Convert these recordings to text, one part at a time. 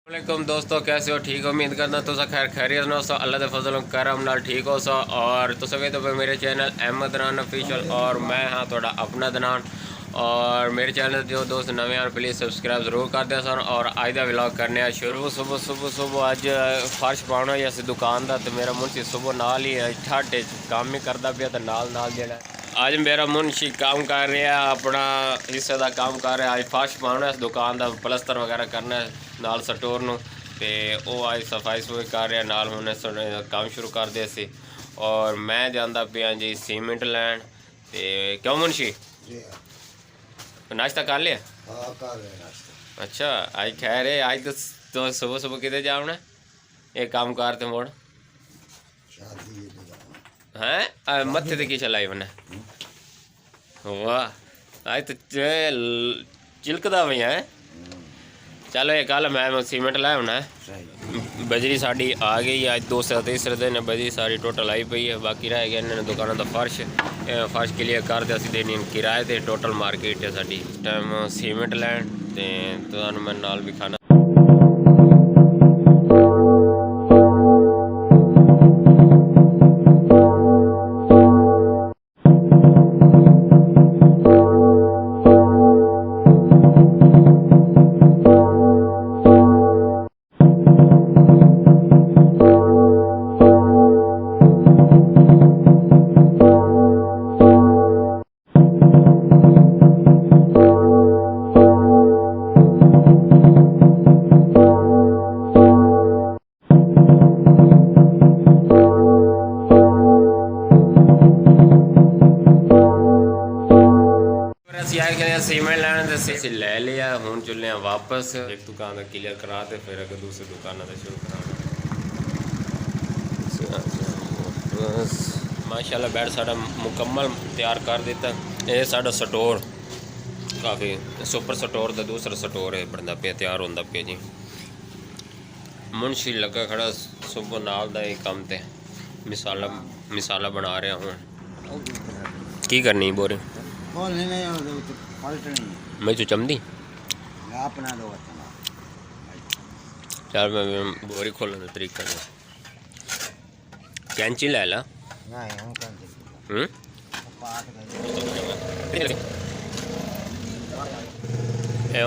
वालेकुम दोस्तों, कैसे हो? ठीक हो? उम्मीद करना तो खैर खैरियत ना सो अल्लाह के फजल करम नाल ठीक हो सो। और तो सके तो मेरे चैनल अहमद दनान ऑफिशियल और मैं हाँ थोड़ा अपना दनान। और मेरे चैनल जो दोस्त नवे हैं प्लीज़ सब्सक्राइब ज़रूर कर दिया सन। और आज का व्लॉग करने शुरू सुबह अज फर्श पाना या दुकान का। तो मेरा मुंशी सुबह नाल ही ठाटे काम ही करता पाया तो नाल जेड़ा अज मेरा मुंशी काम कर रहा अपना हिस्से का काम कर रहा। अज फर्श पाना इस दुकान का पलस्तर वगैरह करना नाल स्टोर नूं ते ओ अज सफाई सफूई कर रहा नाल हुण काम शुरू कर दिया सी। और मैं जांदा पिया जी सीमेंट लैन। ते क्यों मुंशी नाश्ता कर लिया? हाँ कर रहे नाश्ता। अच्छा आज खैर है। आज तो सुबह सुबह कितने जाना ये काम करते मोड़ शादी हैं मत्थे ते की चलाई बने। वाह आज तो चिलकदा भैया है। चलो ये कल मैं सीमेंट लाया होना है। बजरी साड़ी आ गई आज 2 से तीसरे दिन बजरी सारी टोटल आई पई है। बाकी रह गया इन्होंने दुकानों का फर्श क्लियर कर दिया देनी किराए ते टोटल मार्केट है साड़ी टाइम सीमेंट लैंड तो मैं नाल भी खाना। सीमेंट लैन से ले लिया हूँ चलने वापस एक दुकान का क्लियर करा ते फिर अगर दूसरी दुकान का शुरू करा। माशाल्लाह बेड सारा मुकम्मल तैयार कर दिता। ये साड़ा स्टोर काफ़ी सुपर स्टोर का दूसरा स्टोर है बनता पे तैयार होता पे जी। मुंशी लगा खड़ा सुबह नाल का ही काम ते मिसाला बना रहा हूँ। की करनी बोरे मैं तो चमदी चल मैं बोरी खोलने का तरीका कैंची ले ला।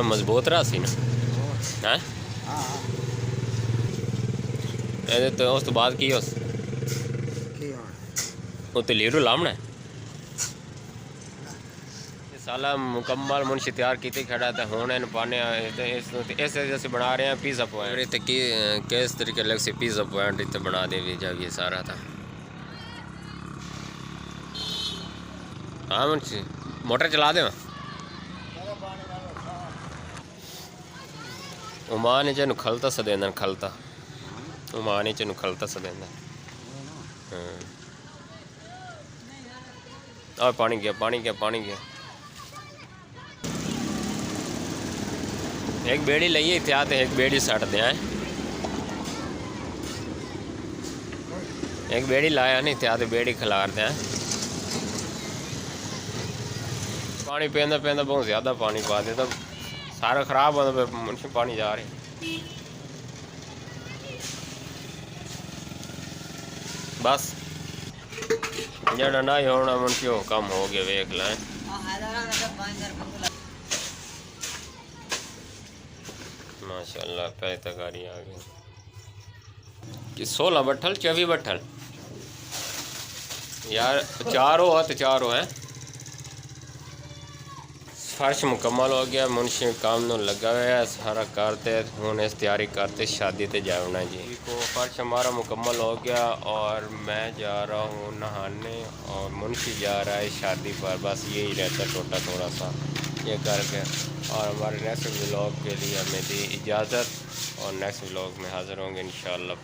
मजबूत रहा सी ना है तो उस तो बाद की उस लीरू लामना है साला मुकम्मल मुंशी तैयार की खड़ा था हूँ इन पाने इस बना रहे हैं पिज़्ज़ा पॉइंट किस तरीके अलग से पिज़्ज़ा पॉइंट इतने बना दे जब ये सारा था। हाँ मुंशी मोटर चला दे उमान चन खलता सदेंदा खलता उमान चन खलता सदेंदा। और पानी गया एक बेड़ी लइए इतिहात एक बेड़ी सट दें एक बेड़ी लाया नहीं इतिहात बेड़ी खिलार दें। पानी पींदा बहुत ज़्यादा पानी पा दे तो सारा ख़राब होता मुंशी पानी जा रहे बस जड़ा ना ही होना मुंशी वो कम हो गया वेख लें। माशाल्लाह पहले तक गाड़ी आ गई कि 16 बट्ठल 24 बट्ठल यार चारों हैं। फर्श मुकम्मल हो गया मुंशी काम में लगा हुआ है सारा करते हूँ इस तैयारी करते शादी ते जाना जी को फर्श हमारा मुकम्मल हो गया। और मैं जा रहा हूँ नहाने और मुंशी जा रहा है शादी पर। बस यही रहता छोटा थोड़ा सा ये करके। और हमारे नेक्स्ट व्लॉग के लिए हमें दी इजाज़त और नेक्स्ट व्लॉग में हाज़िर होंगे इंशाअल्लाह।